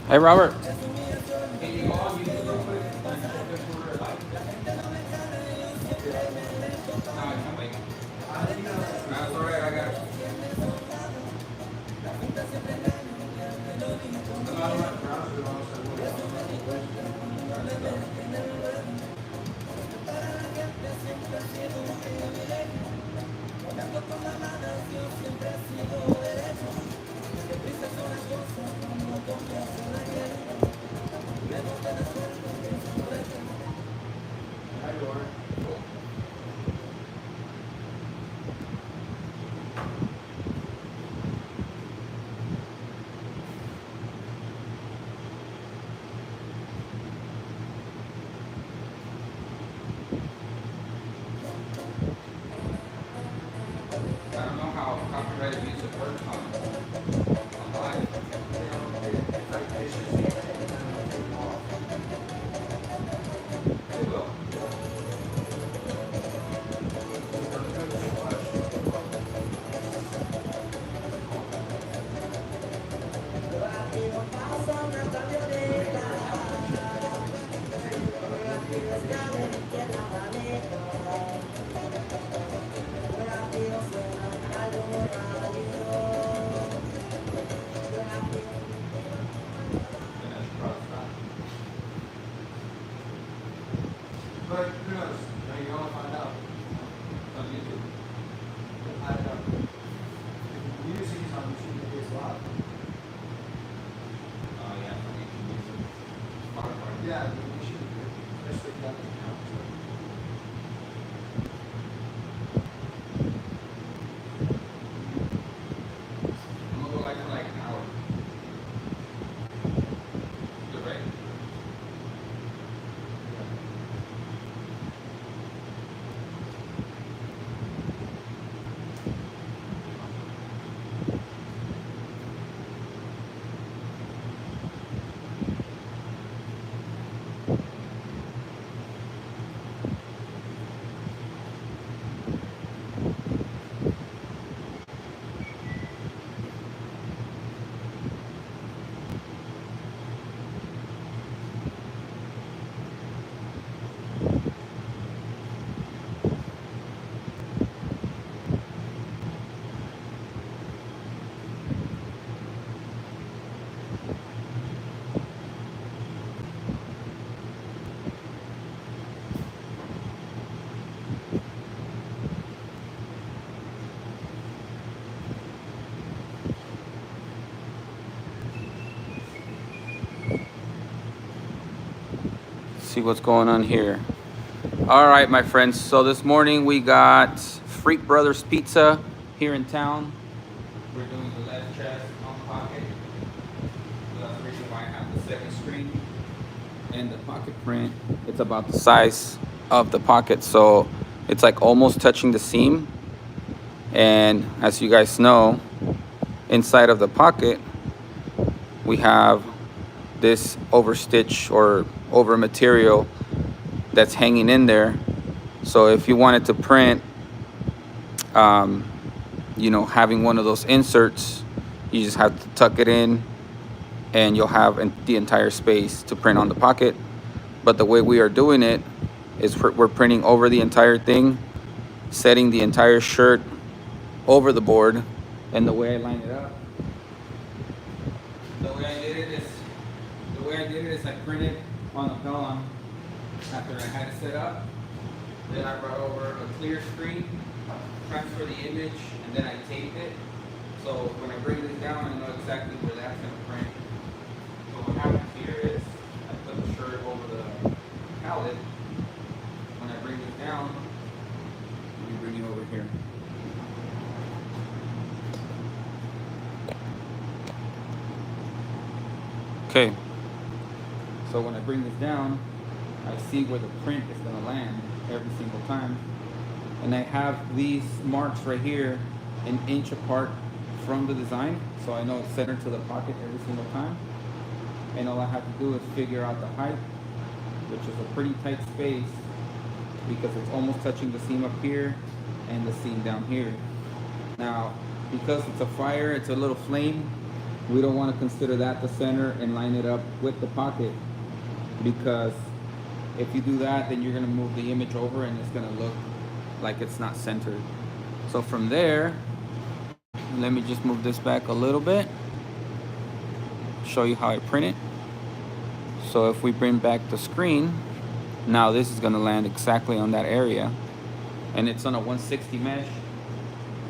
Hey, Robert. I don't know how copyrighted music works on live. It will. But who knows? Maybe you'll find out On YouTube. I don't know. Music is on YouTube, it is live. Oh, yeah. On YouTube Music. Spotify. Yeah, you should be good. Especially if you have an account. I'm gonna go live for like an hour. Good, right? See what's going on here. All right, my friends. So this morning we got Freak Brothers Pizza here in town. We're doing the left chest on pocket. So that's the reason why I have the second screen. And the pocket print, it's about the size of the pocket. So it's like almost touching the seam. And as you guys know, inside of the pocket, we have this overstitch or over material that's hanging in there. So if you wanted to print, having one of those inserts, you just have to tuck it in and you'll have the entire space to print on the pocket. But the way we are doing it is we're printing over the entire thing, setting the entire shirt over the board. And the way I line it up, the way I did it is I printed on the vellum after I had it set up. Then I brought over a clear screen, transfer the image, and then I taped it. So when I bring this down, I know exactly where that's going to print. So what happens here is I put the shirt over the pallet. When I bring this down, let me bring it over here. Okay. So when I bring this down, I see where the print is going to land every single time. And I have these marks right here an inch apart from the design, so I know it's centered to the pocket every single time. And all I have to do is figure out the height, which is a pretty tight space because it's almost touching the seam up here and the seam down here. Now, because it's a fire, it's a little flame, We don't want to consider that the center and line it up with the pocket, because if you do that, then you're going to move the image over and it's going to look like it's not centered. So from there, let me just move this back a little bit, show you how I print it. So if we bring back the screen, now this is going to land exactly on that area, and it's on a 160 mesh.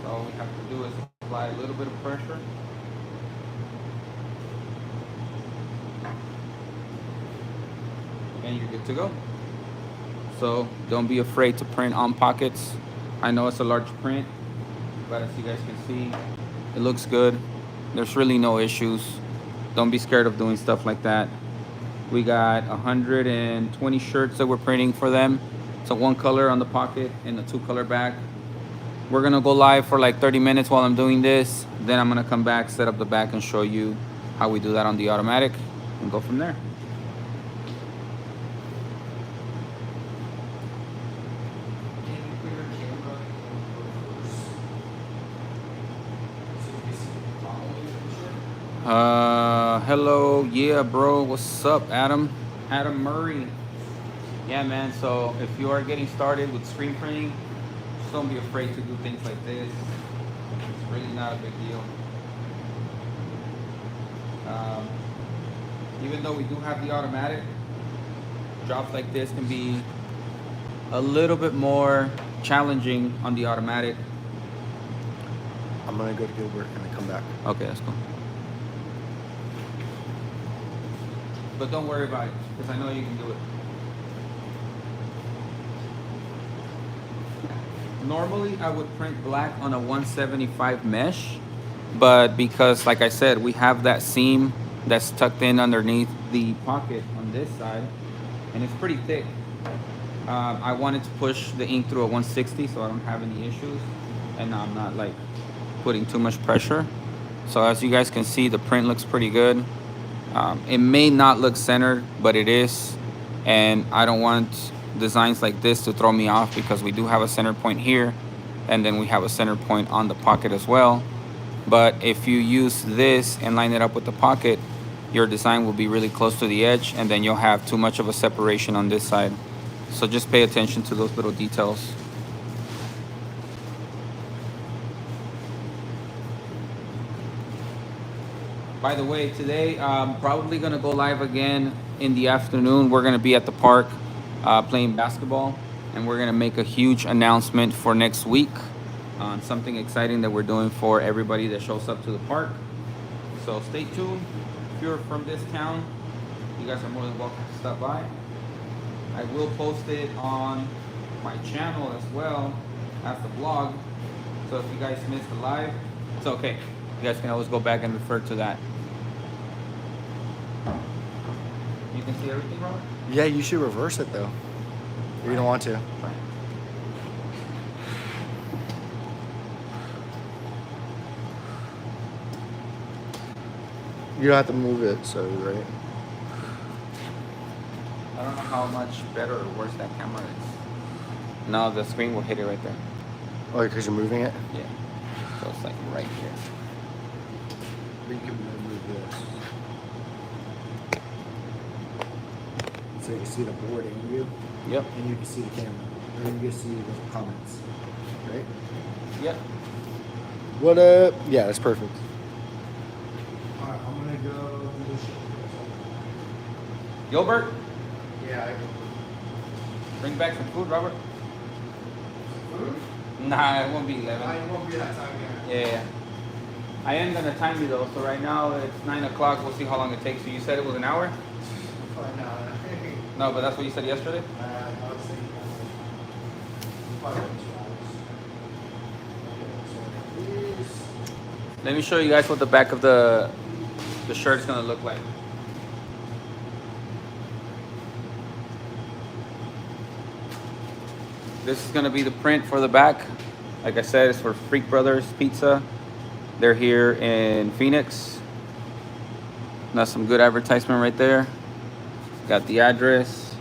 So all we have to do is apply a little bit of pressure. And you're good to go. So don't be afraid to print on pockets. I know it's a large print, but as you guys can see, it looks good. There's really no issues. Don't be scared of doing stuff like that. We got 120 shirts that we're printing for them. So one color on the pocket and a 2-color back. We're gonna go live for like 30 minutes while I'm doing this. Then I'm gonna come back, set up the back, and show you how we do that on the automatic and go from there. Can you put your camera in reverse so you can see the top of the shirt? Hello, yeah, bro. What's up, Adam? Adam Murray. Yeah, man. So if you are getting started with screen printing, just don't be afraid to do things like this. It's really not a big deal. Even though we do have the automatic, jobs like this can be a little bit more challenging on the automatic. I'm gonna go to Gilbert and then come back. Okay, that's cool. But don't worry about it, because I know you can do it. Normally, I would print black on a 175 mesh, but because, like I said, we have that seam that's tucked in underneath the pocket on this side, and it's pretty thick. I wanted to push the ink through a 160 so I don't have any issues, and I'm not like putting too much pressure. So as you guys can see, the print looks pretty good. It may not look centered, but it is, and I don't want designs like this to throw me off, because we do have a center point here, and then we have a center point on the pocket as well. But if you use this and line it up with the pocket, your design will be really close to the edge, and then you'll have too much of a separation on this side. So just pay attention to those little details. By the way, today I'm probably gonna go live again in the afternoon. We're gonna be at the park playing basketball, and we're gonna make a huge announcement for next week on something exciting that we're doing for everybody that shows up to the park. So stay tuned. If you're from this town, you guys are more than welcome to stop by. I will post it on my channel as well as the blog. So if you guys missed the live, it's okay. You guys can always go back and refer to that. You can see everything, Robert? Yeah, you should reverse it though. You don't want to. Fine. You don't have to move it, so right. I don't know how much better or worse that camera is. No, the screen will hit it right there. Oh, because you're moving it. Yeah. So it's like right here. But you can move this. So you can see the board in you, Yep. and you can see the camera, or you can see the comments, right? Yep. What up? Yeah, that's perfect. Alright, I'm gonna go do this shit. Gilbert, Yeah. bring back some food, Robert. Food? Nah, it won't be 11. It won't be that time yet. Yeah. I am gonna time you though, so right now it's 9 o'clock. We'll see how long it takes you. You said it was an hour? Probably not. No, but that's what you said yesterday? I was thinking probably 2 hours. Okay, so Let me show you guys what the back of the shirt is gonna look like. This is gonna be the print for the back. Like I said, it's for Freak Brothers Pizza. They're here in Phoenix. That's some good advertisement right there. Got the address,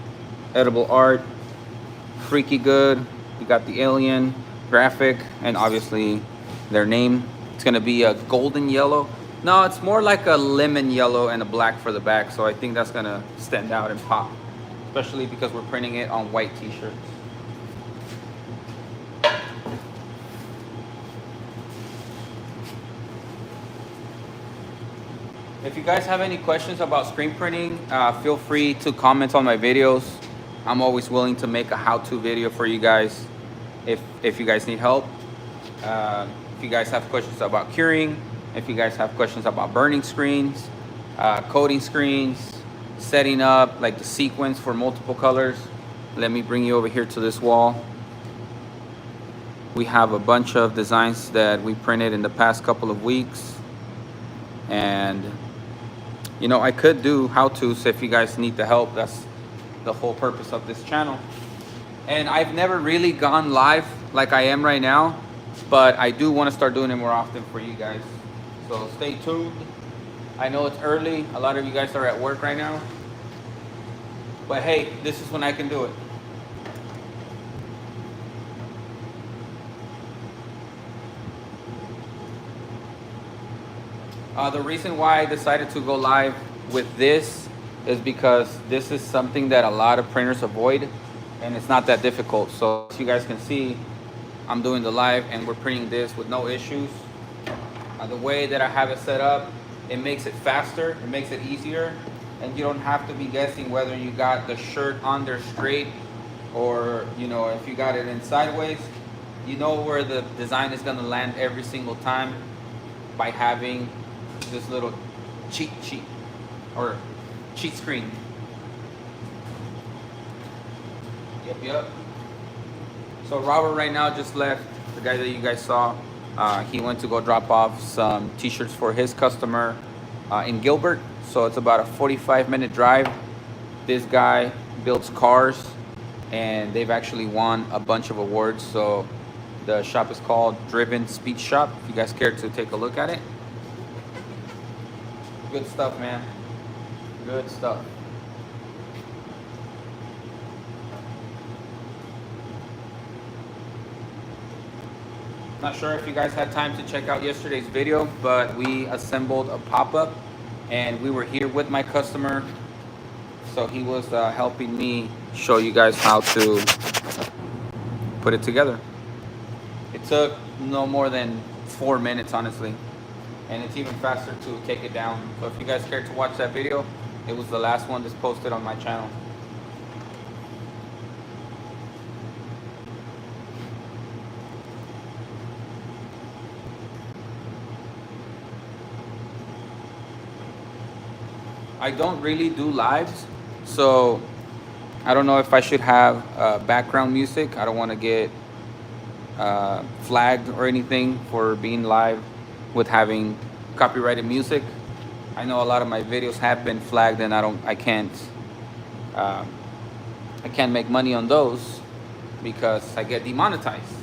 edible art, freaky good. We got the alien graphic, and obviously their name. It's gonna be a golden yellow. No, it's more like a lemon yellow and a black for the back. So I think that's gonna stand out and pop, especially because we're printing it on white t-shirts. If you guys have any questions about screen printing, feel free to comment on my videos. I'm always willing to make a how-to video for you guys if you guys need help. If you guys have questions about curing, if you guys have questions about burning screens, coating screens, setting up like the sequence for multiple colors, let me bring you over here to this wall. We have a bunch of designs that we printed in the past couple of weeks. And you know, I could do how-tos if you guys need the help. That's the whole purpose of this channel. And I've never really gone live like I am right now, but I do want to start doing it more often for you guys. So stay tuned. I know it's early. A lot of you guys are at work right now. But hey, this is when I can do it. The reason why I decided to go live with this is because this is something that a lot of printers avoid, and it's not that difficult. So as you guys can see, I'm doing the live and we're printing this with no issues. The way that I have it set up, it makes it faster, it makes it easier, and you don't have to be guessing whether you got the shirt on there straight or, you know, if you got it in sideways. You know where the design is gonna land every single time by having this little cheat sheet or cheat screen. Yep. So Robert right now just left, the guy that you guys saw. He went to go drop off some t-shirts for his customer in Gilbert. So it's about a 45-minute drive. This guy builds cars and they've actually won a bunch of awards. So the shop is called Driven Speed Shop, if you guys care to take a look at it. Good stuff, man. Good stuff. Not sure if you guys had time to check out yesterday's video, but we assembled a pop-up and we were here with my customer. So he was helping me show you guys how to put it together. It took no more than 4 minutes, honestly. And it's even faster to take it down. So if you guys care to watch that video, it was the last one that's posted on my channel. I don't really do lives, so I don't know if I should have background music. I don't want to get flagged or anything for being live with having copyrighted music. I know a lot of my videos have been flagged, and I can't make money on those because I get demonetized.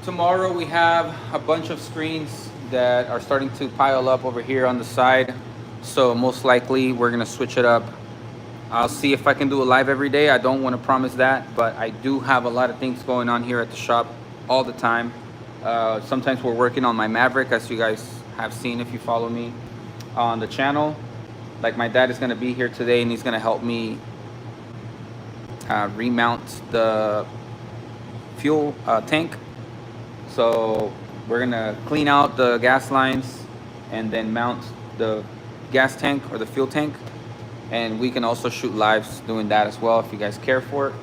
Tomorrow we have a bunch of screens that are starting to pile up over here on the side. So most likely we're gonna switch it up. I'll see if I can do it live every day. I don't want to promise that, but I do have a lot of things going on here at the shop all the time. Sometimes we're working on my Maverick, as you guys have seen if you follow me on the channel. Like my dad is gonna be here today and he's gonna help me remount the fuel tank. So we're gonna clean out the gas lines and then mount the gas tank or the fuel tank. And we can also shoot lives doing that as well if you guys care for it.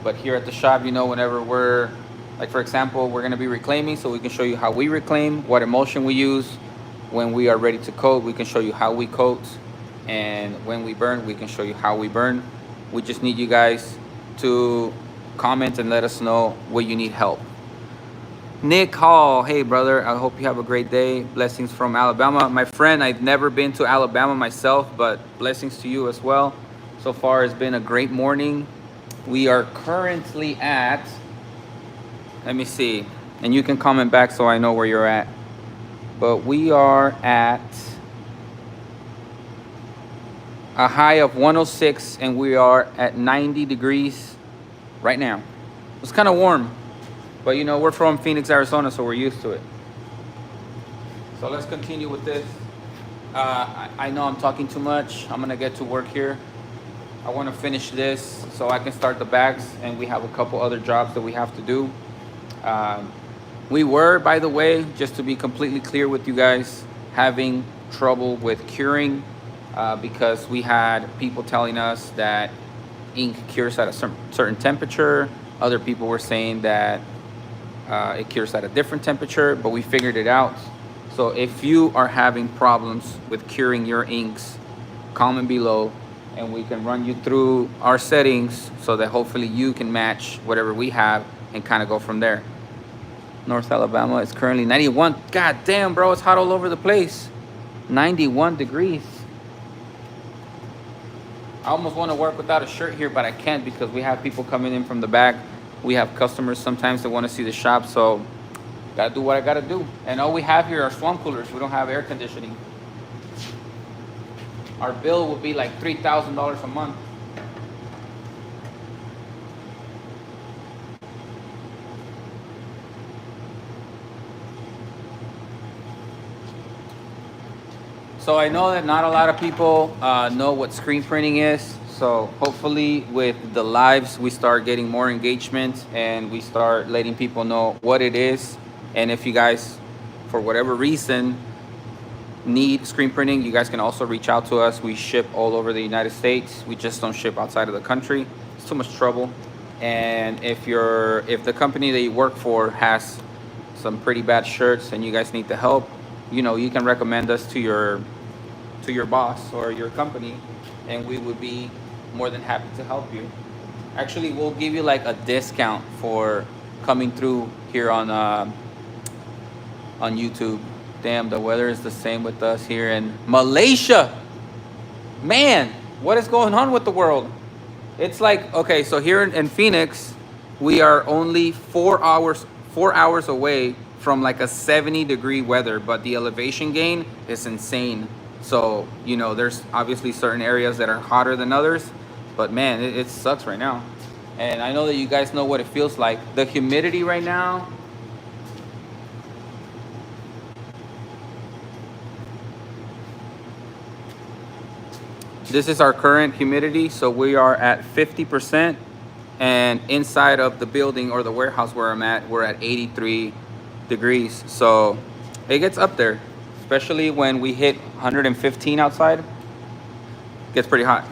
But here at the shop, you know, whenever we're, like for example, we're gonna be reclaiming, so we can show you how we reclaim, what emulsion we use. When we are ready to coat, we can show you how we coat. And when we burn, we can show you how we burn. We just need you guys to comment and let us know where you need help. Nick Hall, hey brother, I hope you have a great day. Blessings from Alabama. My friend, I've never been to Alabama myself, but blessings to you as well. So far it's been a great morning. We are currently at, let me see, and you can comment back so I know where you're at. But we are at a high of 106, and we are at 90 degrees right now. It's kind of warm, but you know, we're from Phoenix, Arizona, so we're used to it. So let's continue with this. I know I'm talking too much. I'm gonna get to work here. I want to finish this so I can start the bags, and we have a couple other jobs that we have to do. Um, we were, by the way, just to be completely clear with you guys, having trouble with curing because we had people telling us that ink cures at a certain temperature. Other people were saying that it cures at a different temperature, but we figured it out. So if you are having problems with curing your inks, comment below and we can run you through our settings so that hopefully you can match whatever we have and kind of go from there. North Alabama is currently 91. God damn, bro, it's hot all over the place. 91 degrees. I almost want to work without a shirt here, but I can't because we have people coming in from the back. We have customers sometimes that want to see the shop, so gotta do what I gotta do. And all we have here are swamp coolers. We don't have air conditioning. Our bill will be like $3,000 a month. So I know that not a lot of people know what screen printing is. So hopefully with the lives, we start getting more engagement and we start letting people know what it is. And if you guys, for whatever reason, need screen printing, you guys can also reach out to us. We ship all over the United States. We just don't ship outside of the country. It's too much trouble. And if the company that you work for has some pretty bad shirts and you guys need the help, you know, you can recommend us to your boss or your company, and we would be more than happy to help you. Actually, we'll give you like a discount for coming through here on YouTube. Damn, the weather is the same with us here in Malaysia. Man, what is going on with the world? It's like, okay, so here in Phoenix, we are only 4 hours away from like a 70-degree weather, but the elevation gain is insane. So, you know, there's obviously certain areas that are hotter than others, but man, it sucks right now. And I know that you guys know what it feels like. The humidity right now, this is our current humidity. So we are at 50%, and inside of the building or the warehouse where I'm at, we're at 83 degrees. So it gets up there, especially when we hit 115 outside. It gets pretty hot.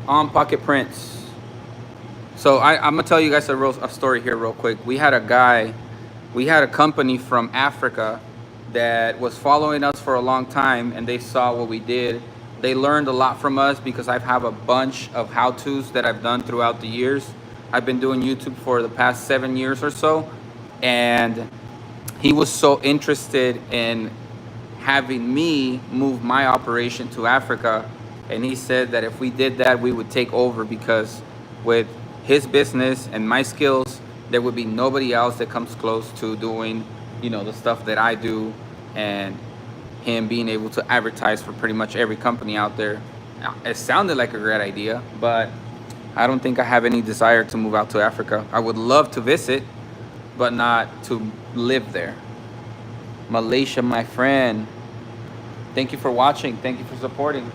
On pocket prints. So I'm gonna tell you guys a story here real quick. We had a company from Africa that was following us for a long time, and they saw what we did. They learned a lot from us because I have a bunch of how-tos that I've done throughout the years. I've been doing YouTube for the past 7 years or so, and he was so interested in having me move my operation to Africa, and he said that if we did that, we would take over, because with his business and my skills, there would be nobody else that comes close to doing, you know, the stuff that I do, and him being able to advertise for pretty much every company out there. It sounded like a great idea, but I don't think I have any desire to move out to Africa. I would love to visit, but not to live there. Malaysia, my friend. Thank you for watching. Thank you for supporting.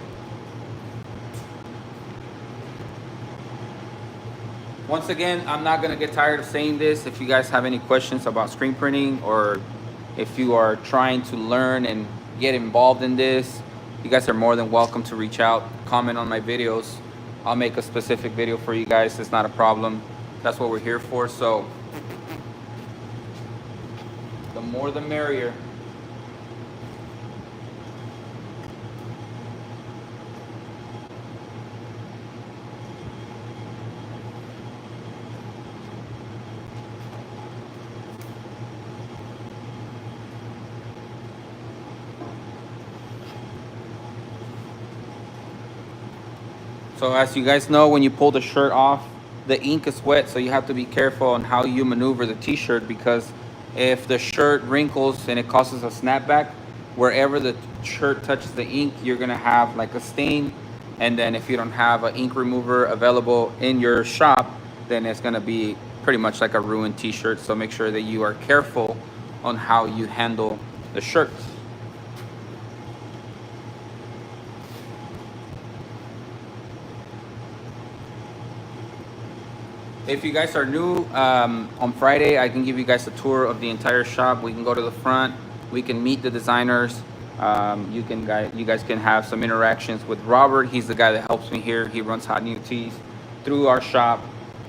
Once again, I'm not gonna get tired of saying this. If you guys have any questions about screen printing, or if you are trying to learn and get involved in this, you guys are more than welcome to reach out, comment on my videos. I'll make a specific video for you guys. It's not a problem. That's what we're here for. So the more the merrier. So as you guys know, when you pull the shirt off, the ink is wet, so you have to be careful on how you maneuver the t-shirt, because if the shirt wrinkles and it causes a snapback, wherever the shirt touches the ink, you're gonna have like a stain. And then if you don't have an ink remover available in your shop, then it's gonna be pretty much like a ruined t-shirt. So make sure that you are careful on how you handle the shirts. If you guys are new, on Friday, I can give you guys a tour of the entire shop. We can go to the front. We can meet the designers. You guys can have some interactions with Robert. He's the guy that helps me here. He runs Hot New Teas through our shop,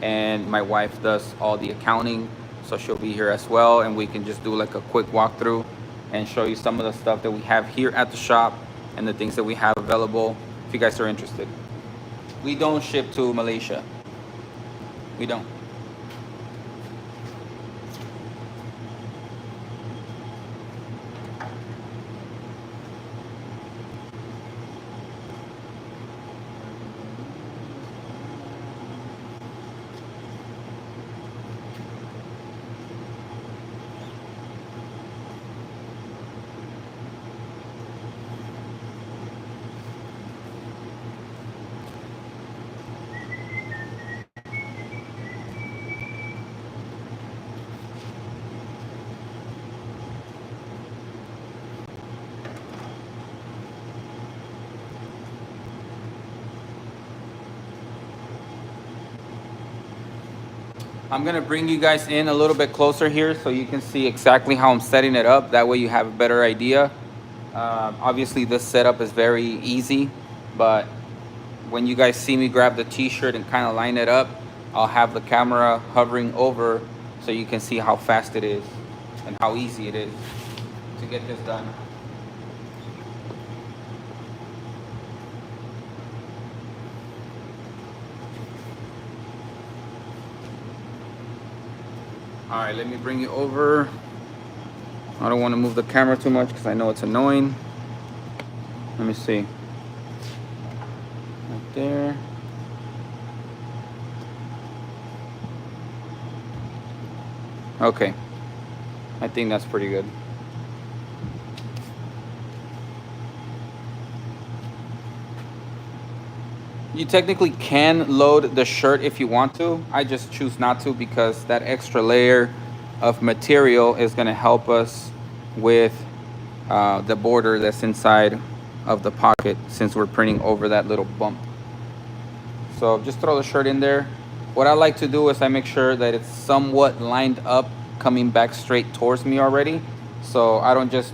and my wife does all the accounting, so she'll be here as well. And we can just do like a quick walkthrough and show you some of the stuff that we have here at the shop and the things that we have available. If you guys are interested, we don't ship to Malaysia. We don't. I'm gonna bring you guys in a little bit closer here so you can see exactly how I'm setting it up. That way you have a better idea. Obviously this setup is very easy, but when you guys see me grab the t-shirt and kind of line it up, I'll have the camera hovering over so you can see how fast it is and how easy it is to get this done. All right, let me bring you over. I don't want to move the camera too much because I know it's annoying. Let me see. Right there. Okay. I think that's pretty good. You technically can load the shirt if you want to. I just choose not to because that extra layer of material is going to help us with the border that's inside of the pocket, since we're printing over that little bump. So just throw the shirt in there. What I like to do is I make sure that it's somewhat lined up, coming back straight towards me already. So I don't just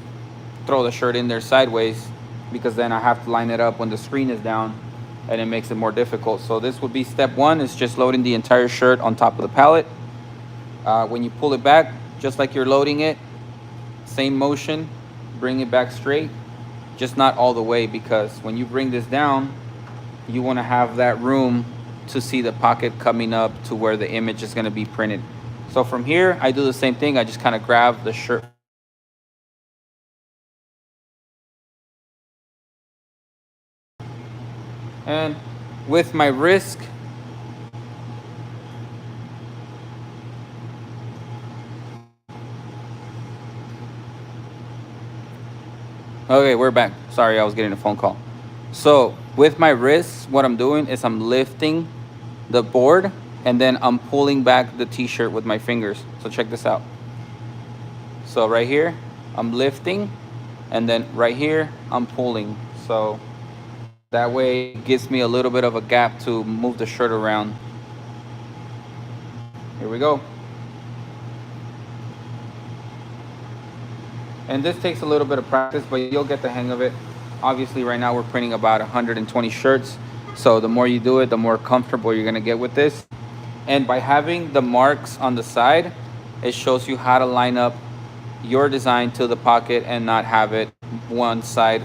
throw the shirt in there sideways, because then I have to line it up when the screen is down, and it makes it more difficult. So this would be step one, is just loading the entire shirt on top of the pallet. When you pull it back, just like you're loading it, same motion, bring it back straight, just not all the way, because when you bring this down, you want to have that room to see the pocket coming up to where the image is going to be printed. So from here, I do the same thing. I just kind of grab the shirt and with my wrist, okay, we're back. Sorry, I was getting a phone call. So with my wrist, what I'm doing is I'm lifting the board and then I'm pulling back the t-shirt with my fingers. So check this out. So right here, I'm lifting, and then right here, I'm pulling. So that way it gives me a little bit of a gap to move the shirt around. Here we go. And this takes a little bit of practice, but you'll get the hang of it. Obviously right now we're printing about 120 shirts. So the more you do it, the more comfortable you're gonna get with this. And by having the marks on the side, it shows you how to line up your design to the pocket and not have it one side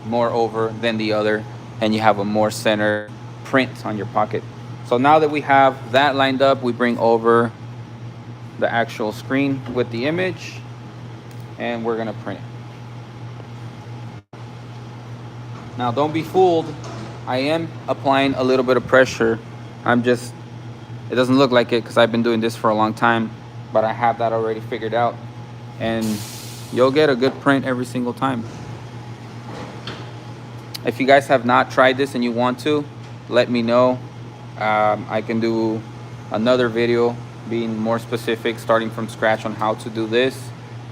more over than the other, and you have a more center print on your pocket. So now that we have that lined up, we bring over the actual screen with the image, and we're gonna print it. Now don't be fooled, I am applying a little bit of pressure. I'm just It doesn't look like it because I've been doing this for a long time, but I have that already figured out. And you'll get a good print every single time. If you guys have not tried this and you want to, let me know. I can do another video being more specific, starting from scratch on how to do this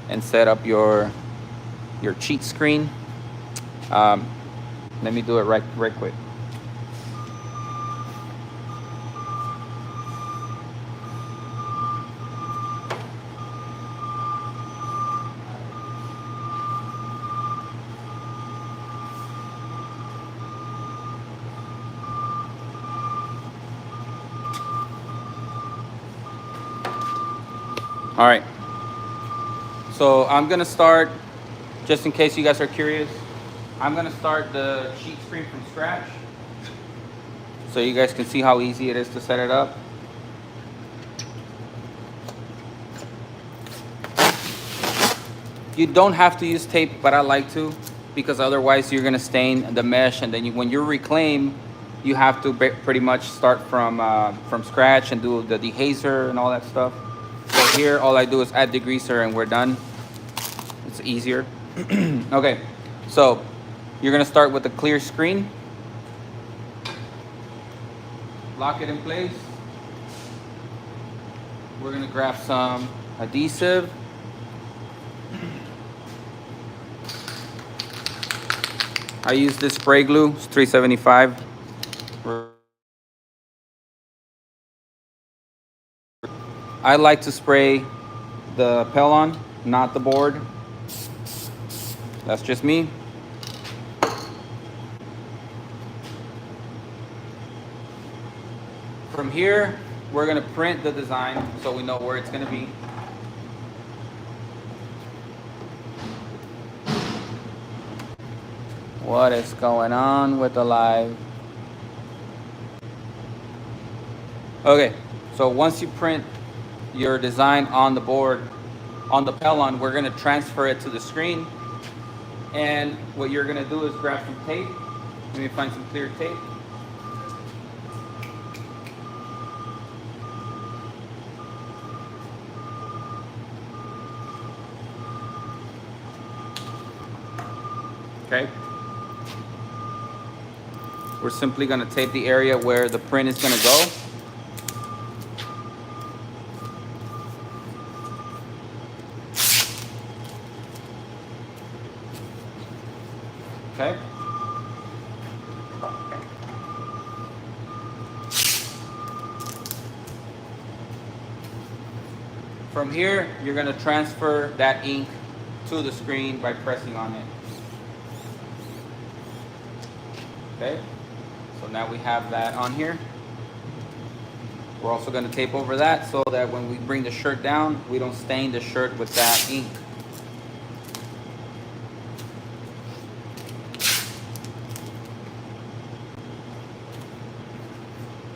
and set up your cheat screen. Let me do it right quick. All right, so I'm gonna start, just in case you guys are curious, I'm gonna start the sheet screen from scratch so you guys can see how easy it is to set it up. You don't have to use tape, but I like to, because otherwise you're gonna stain the mesh, and then when you reclaim, you have to pretty much start from scratch and do the dehazer and all that stuff. So here, all I do is add degreaser and we're done. It's easier. Okay, so you're gonna start with a clear screen. Lock it in place. We're gonna grab some adhesive. I use this spray glue, it's 375. I like to spray the Pelon, not the board. That's just me. From here, we're gonna print the design so we know where it's gonna be. What is going on with the live? Okay, so once you print your design on the board, on the Pelon, we're gonna transfer it to the screen. And what you're gonna do is grab some tape. Let me find some clear tape. Okay. We're simply gonna tape the area where the print is gonna go. Okay. From here, you're gonna transfer that ink to the screen by pressing on it. Okay, so now we have that on here. We're also gonna tape over that so that when we bring the shirt down, we don't stain the shirt with that ink.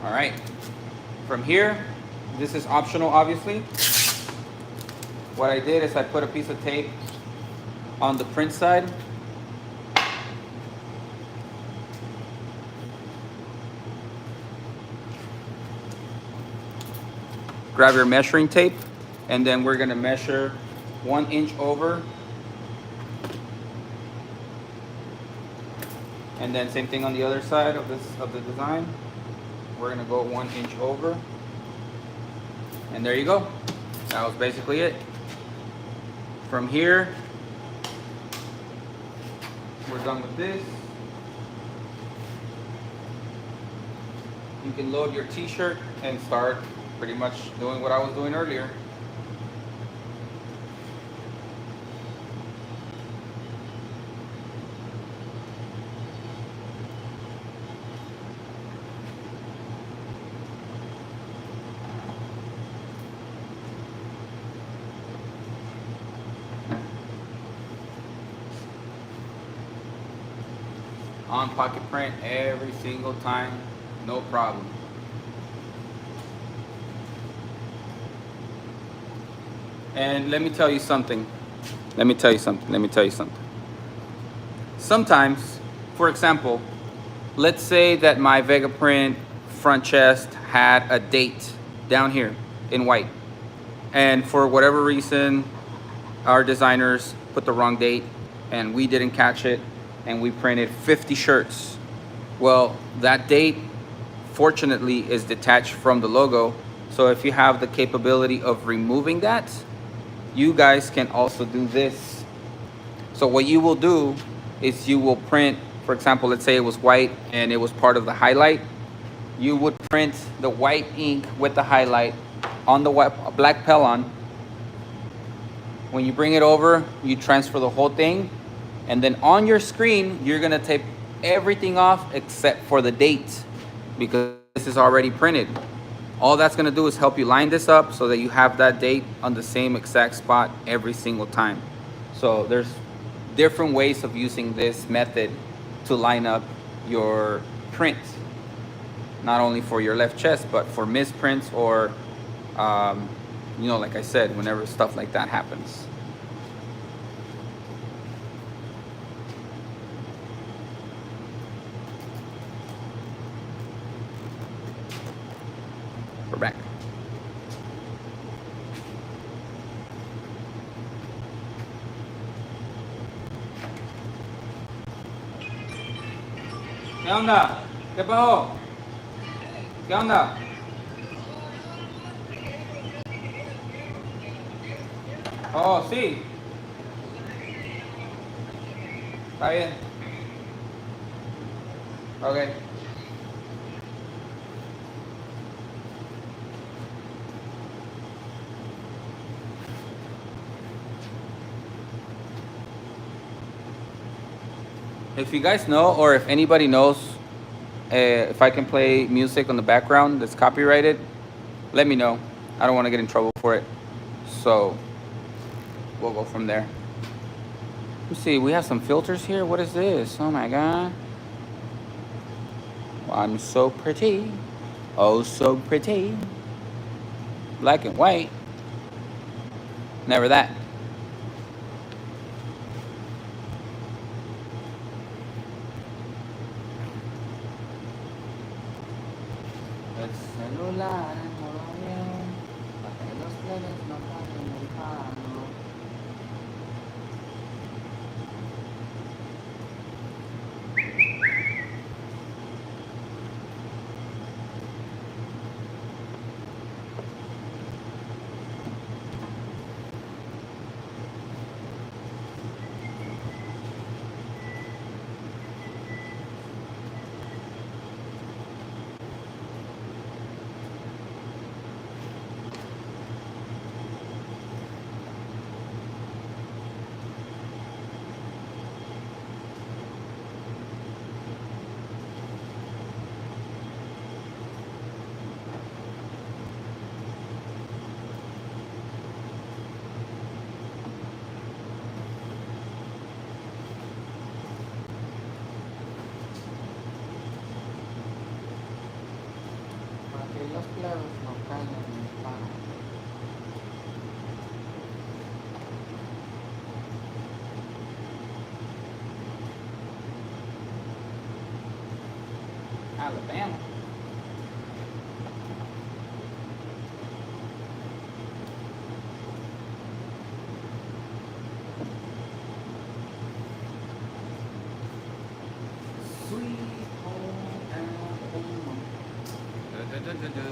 All right, from here, this is optional, obviously. What I did is I put a piece of tape on the print side. Grab your measuring tape, and then we're gonna measure 1 inch over. And then same thing on the other side of the design. We're gonna go 1 inch over. And there you go. That was basically it. From here, we're done with this. You can load your t-shirt and start pretty much doing what I was doing earlier. On pocket print every single time, no problem. And let me tell you something. Sometimes, for example, let's say that my Vega print front chest had a date down here in white. And for whatever reason, our designers put the wrong date and we didn't catch it, and we printed 50 shirts. Well, that date fortunately is detached from the logo. So if you have the capability of removing that, you guys can also do this. So what you will do is you will print, for example, let's say it was white and it was part of the highlight. You would print the white ink with the highlight on the black Pellon. When you bring it over, you transfer the whole thing, and then on your screen, you're gonna tape everything off except for the date, because this is already printed. All that's gonna do is help you line this up so that you have that date on the same exact spot every single time. So there's different ways of using this method to line up your print, not only for your left chest, but for misprints or, you know, like I said, whenever stuff like that happens. We're back. ¿Qué onda? ¿Qué pasó? ¿Qué onda? Oh, sí. Está bien. Ok. If you guys know, or if anybody knows, if I can play music on the background that's copyrighted, let me know. I don't want to get in trouble for it. So we'll go from there. Let's see, we have some filters here. What is this? Oh my God. Well, I'm so pretty. Oh, so pretty. Black and white. Never that. El celular en modo avión, para que los plebes no paguen el palo. Para que los plebes no caigan en el palo. Alabama. Sweet home Alabama. Da-da-da-da-da.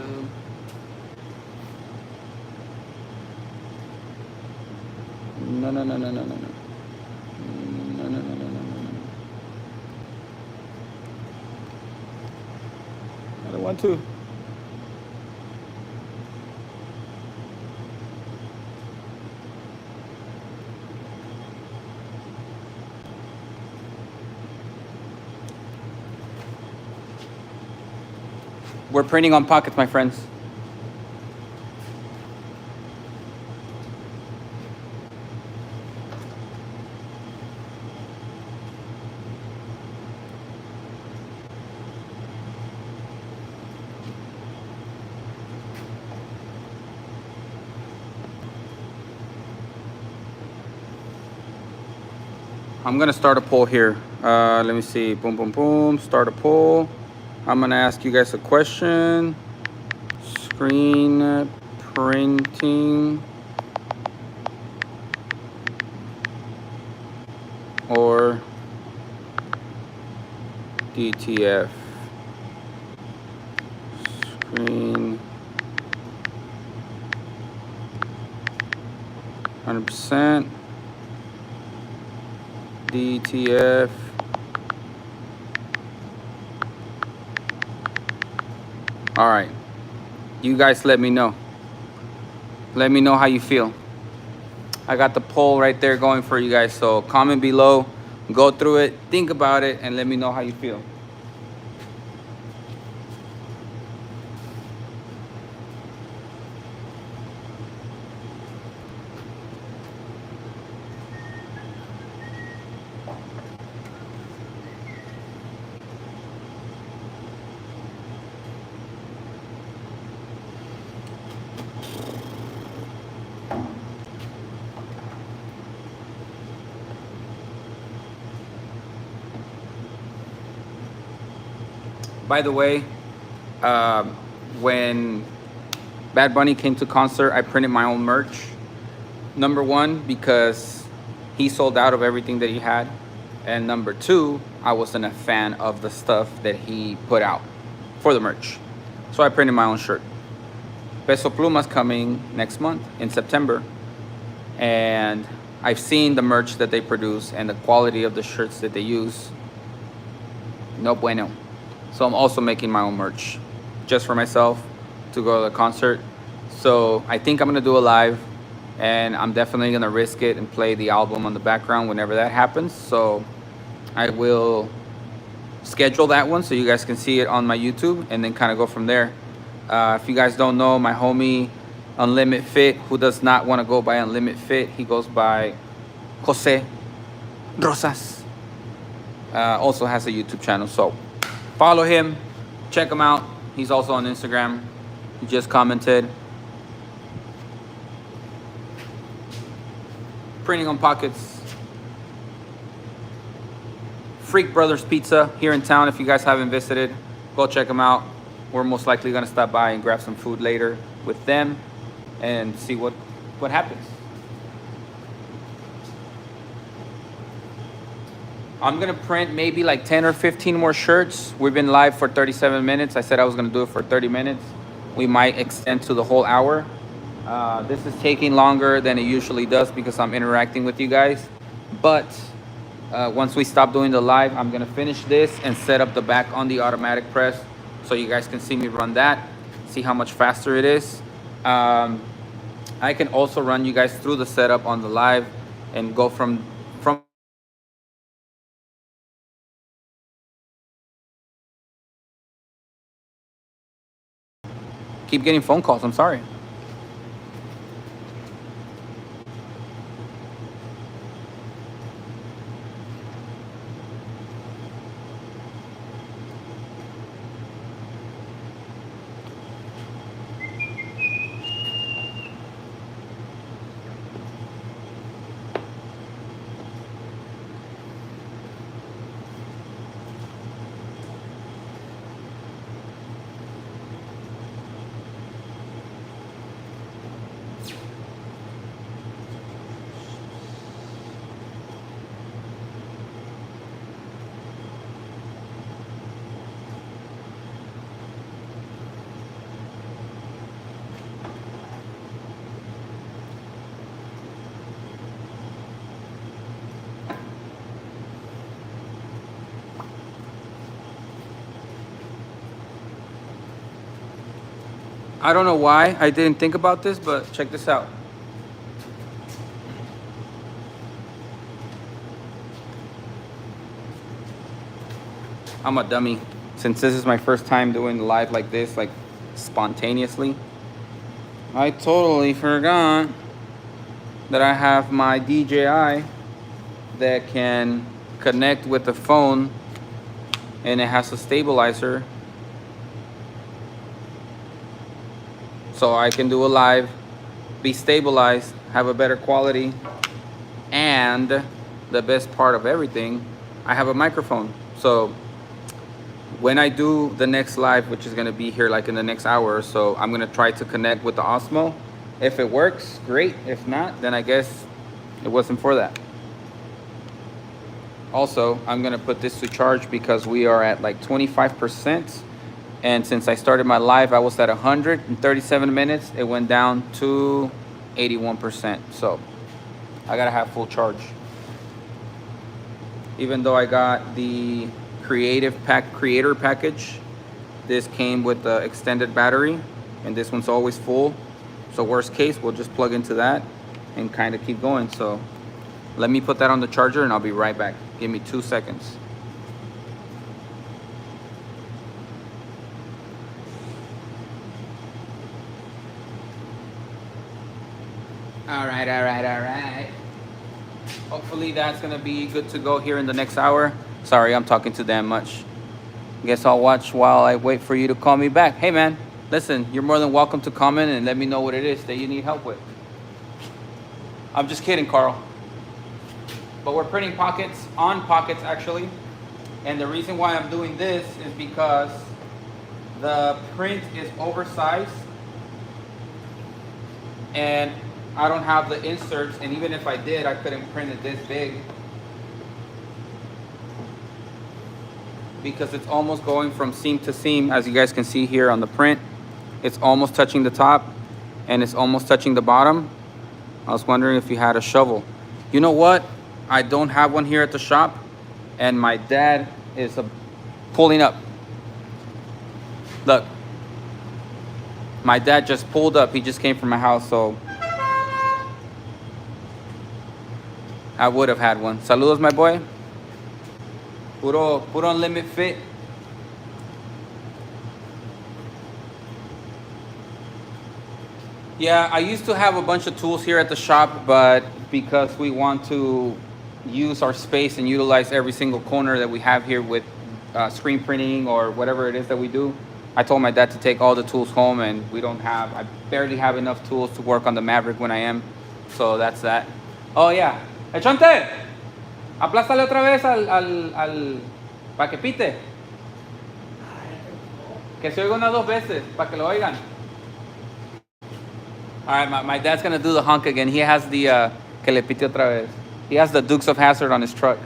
No, no, no, no, no, no, no. No, no, no, no, no, no, no. I don't want to. We're printing on pockets, my friends. I'm gonna start a poll here. Let me see. Boom, boom, boom. Start a poll. I'm gonna ask you guys a question. screen printing or DTF. Screen 100%. DTF. All right. You guys let me know. Let me know how you feel. I got the poll right there going for you guys. So comment below, go through it, think about it, and let me know how you feel. By the way, when Bad Bunny came to concert, I printed my own merch. Number one, because he sold out of everything that he had. And number two, I wasn't a fan of the stuff that he put out for the merch. So I printed my own shirt. Peso Pluma's coming next month in September. And I've seen the merch that they produce and the quality of the shirts that they use. No bueno. So I'm also making my own merch just for myself to go to the concert. So I think I'm gonna do a live, and I'm definitely gonna risk it and play the album on the background whenever that happens. So I will schedule that one so you guys can see it on my YouTube and then kind of go from there. If you guys don't know, my homie Unlimited Fit, who does not want to go by Unlimited Fit, he goes by Jose Rosas, also has a YouTube channel. So follow him, check him out. He's also on Instagram. He just commented. Printing on pockets. Freak Brothers Pizza here in town. If you guys haven't visited, go check them out. We're most likely gonna stop by and grab some food later with them and see what happens. I'm gonna print maybe like 10 or 15 more shirts. We've been live for 37 minutes. I said I was gonna do it for 30 minutes. We might extend to the whole hour. This is taking longer than it usually does because I'm interacting with you guys. But once we stop doing the live, I'm gonna finish this and set up the back on the automatic press so you guys can see me run that, see how much faster it is. I can also run you guys through the setup on the live and go from keep getting phone calls. I'm sorry. I don't know why I didn't think about this, but check this out. I'm a dummy. Since this is my first time doing live like this, like spontaneously, I totally forgot that I have my DJI that can connect with the phone, and it has a stabilizer. So I can do a live, be stabilized, have a better quality, and the best part of everything, I have a microphone. So when I do the next live, which is gonna be here like in the next hour or so, I'm gonna try to connect with the Osmo. If it works, great. If not, then I guess it wasn't for that. Also, I'm gonna put this to charge because we are at like 25%. And since I started my live, I was at 137 minutes. It went down to 81%. So I gotta have full charge. Even though I got the creator package, this came with the extended battery, and this one's always full. So worst case, we'll just plug into that and kind of keep going. So let me put that on the charger and I'll be right back. Give me 2 seconds. All right. Hopefully that's gonna be good to go here in the next hour. Sorry, I'm talking too damn much. Guess I'll watch while I wait for you to call me back. Hey man, listen, you're more than welcome to comment and let me know what it is that you need help with. I'm just kidding, Carl. But we're printing pockets on pockets actually. And the reason why I'm doing this is because the print is oversized and I don't have the inserts, and even if I did, I couldn't print it this big because it's almost going from seam to seam. As you guys can see here on the print, it's almost touching the top and it's almost touching the bottom. I was wondering if you had a shovel. You know what? I don't have one here at the shop, and my dad is pulling up. Look, my dad just pulled up. He just came from my house, so I would have had one. Saludos, my boy. Puro limit fit. Yeah, I used to have a bunch of tools here at the shop, but because we want to use our space and utilize every single corner that we have here with screen printing or whatever it is that we do, I told my dad to take all the tools home, and I barely have enough tools to work on the Maverick when I am. So that's that. Oh yeah. Echonte, aplástale otra vez al para que pite. Que se oiga unas 2 veces, para que lo oigan. All right, my dad's gonna do the honk again. He has the que le pite otra vez. He has the Dukes of Hazzard on his truck.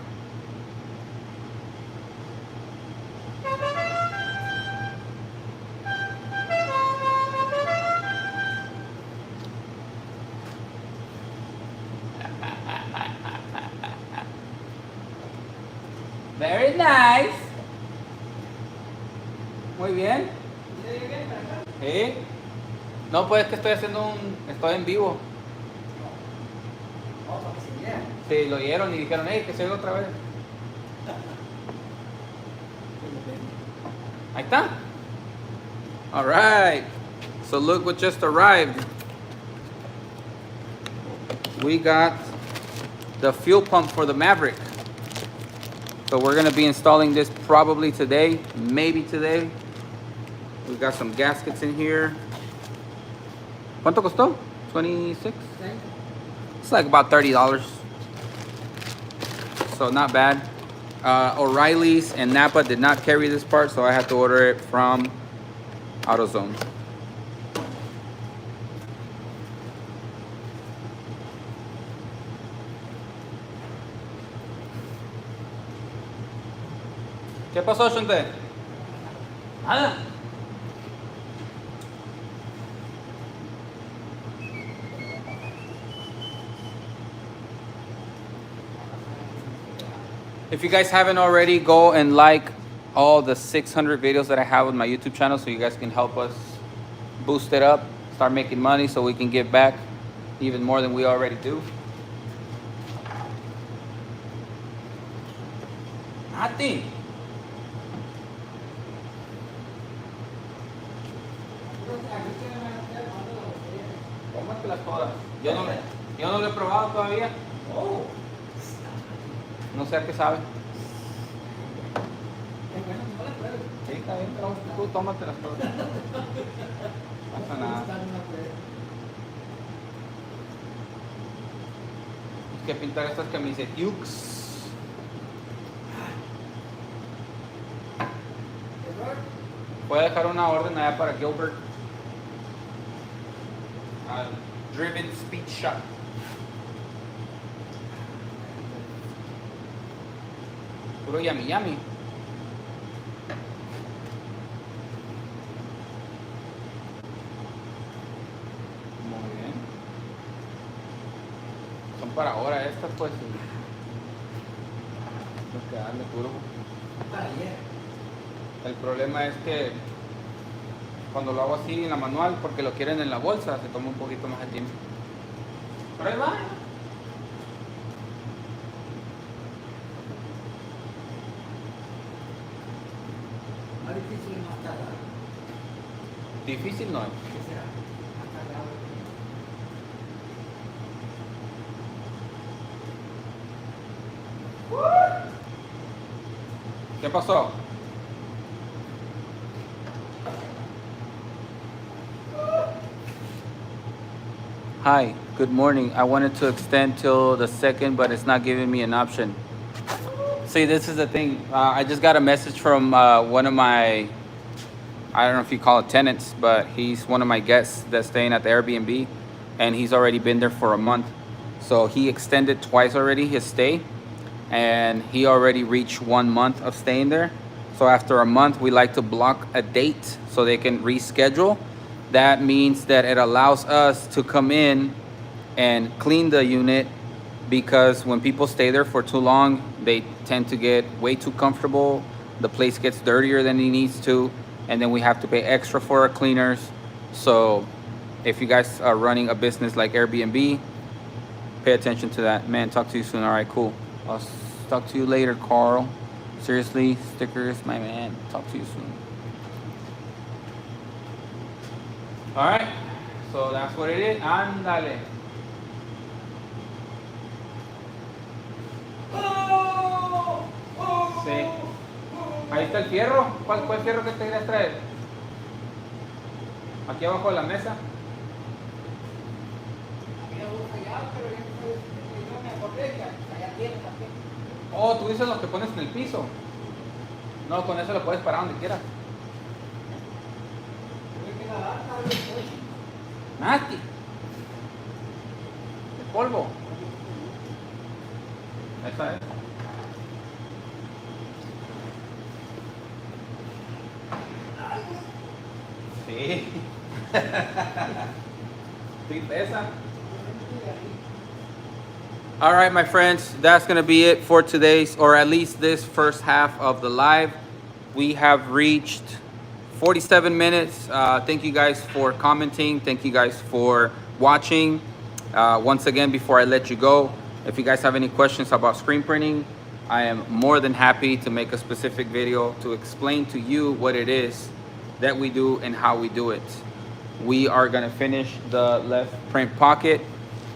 Very nice. Muy bien. ¿Sí? No, pues es que estoy en vivo. Sí, lo oyeron y dijeron, hey, que se oiga otra vez. Ahí está. All right. So look what just arrived. We got the fuel pump for the Maverick. So we're gonna be installing this probably today, maybe today. We've got some gaskets in here. ¿Cuánto costó? 26? It's like about $30. So not bad. O'Reilly's and Napa did not carry this part, so I had to order it from AutoZone. ¿Qué pasó, Shante? Nada. If you guys haven't already, go and like all the 600 videos that I have on my YouTube channel so you guys can help us boost it up, start making money so we can give back even more than we already do. Nothing. Cómatelas todas. Yo no lo he probado todavía. Oh. No sé a qué sabe. Sí, está bien, pero tú tómatelas todas. No pasa nada. Hay que pintar estas camisetas. Voy a dejar una orden allá para Gilbert. Driven Speed Shop. Puro yummy yummy. Muy bien. Son para ahora estas, pues. Tengo que darle duro. Para ayer. El problema es que cuando lo hago así en la manual, porque lo quieren en la bolsa, se toma un poquito más de tiempo. Pero ahí va. Más difícil y más tardado. Difícil no es. ¿Qué será? Más tardado. ¿Qué pasó? Hi, good morning. I wanted to extend till the 2nd, but it's not giving me an option. See, this is the thing. I just got a message from one of my, I don't know if you call it tenants, but he's one of my guests that's staying at the Airbnb, and he's already been there for a month. So he extended twice already his stay, and he already reached 1 month of staying there. So after a month, we like to block a date so they can reschedule. That means that it allows us to come in and clean the unit, because when people stay there for too long, they tend to get way too comfortable. The place gets dirtier than it needs to, and then we have to pay extra for our cleaners. So if you guys are running a business like Airbnb, pay attention to that. Man, talk to you soon. All right, cool. I'll talk to you later, Carl. Seriously, stickers, my man. Talk to you soon. All right, so that's what it is. Ándale. Sí. Ahí está el fierro. ¿Cuál fierro que te querías traer? Aquí abajo de la mesa. Oh, tú dices los que pones en el piso. No, con eso lo puedes parar donde quieras. Nasty. El polvo. Esta es. Sí. Sí pesa. All right, my friends, that's going to be it for today's, or at least this first half of the live. We have reached 47 minutes. Thank you guys for commenting. Thank you guys for watching. Once again, before I let you go, if you guys have any questions about screen printing, I am more than happy to make a specific video to explain to you what it is that we do and how we do it. We are going to finish the left print pocket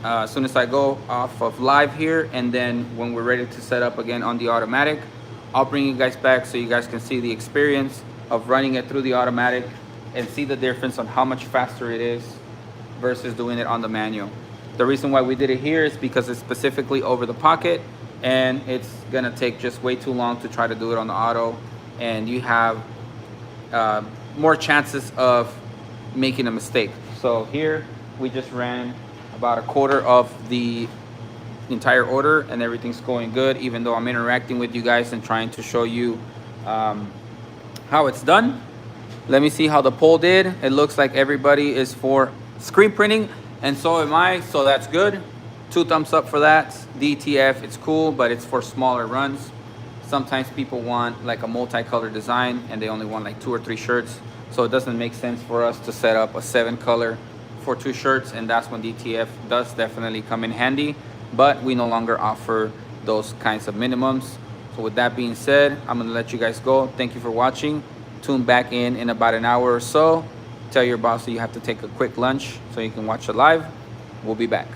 as soon as I go off of live here, and then when we're ready to set up again on the automatic, I'll bring you guys back so you guys can see the experience of running it through the automatic and see the difference on how much faster it is versus doing it on the manual. The reason why we did it here is because it's specifically over the pocket, and it's gonna take just way too long to try to do it on the auto, and you have more chances of making a mistake. So here we just ran about a quarter of the entire order, and everything's going good, even though I'm interacting with you guys and trying to show you how it's done. Let me see how the poll did. It looks like everybody is for screen printing, and so am I, so that's good. 2 thumbs up for that. DTF, it's cool, but it's for smaller runs. Sometimes people want like a multicolor design and they only want like 2 or 3 shirts, so it doesn't make sense for us to set up a 7-color for 2 shirts, and that's when DTF does definitely come in handy, but we no longer offer those kinds of minimums. So with that being said, I'm gonna let you guys go. Thank you for watching. Tune back in about an hour or so. Tell your boss that you have to take a quick lunch so you can watch it live. We'll be back.